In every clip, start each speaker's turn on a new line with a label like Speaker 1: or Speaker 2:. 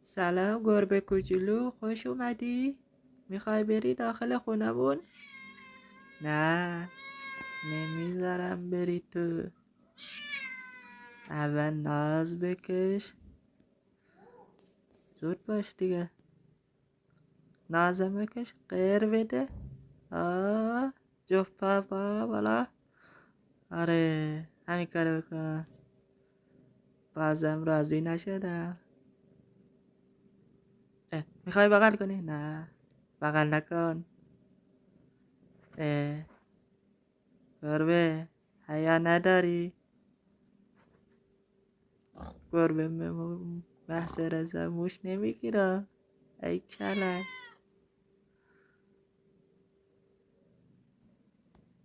Speaker 1: سلام گربه کوچولو، خوش اومدی؟ میخوای بری داخل خونمون؟ نه، نمیذارم بری تو. اول ناز بکش. زود باش دیگه. نازم بکش، غیر بده. جفت پا بالا. آره، همین کارو بکن. بازم راضی نشدم. میخوای بغل کنی؟ نه، بغل نکن. گربه حیا نداری؟ گربه بحث رضا موش نمیگیره. ای کلک.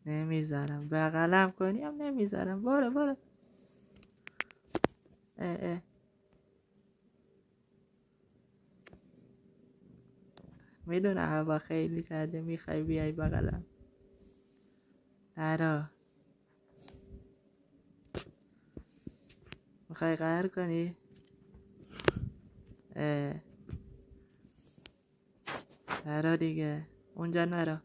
Speaker 1: نمیذارم بغلم کنی هم نمیذارم. برو. اه. میدونم هوا خیلی سرده، میخوای بیای بغلم. نرو. میخوای قهر کنی؟ نرو دیگه. اونجا نرو.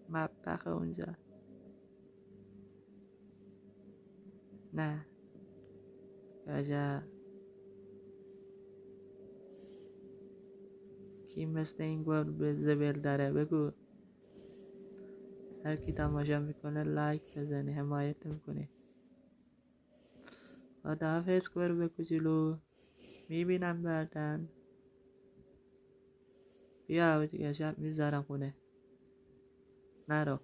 Speaker 1: مطبخه اونجا. نه. کجا؟ کی مثل این گربه زبل داره؟ بگو. هر کی تماشا میکنه لایک بزنی، حمایت میکنی. خداحافظ گربه کوچولو، میبینم بعدن. بیا دیگه، شب میذارم خونه. نرو.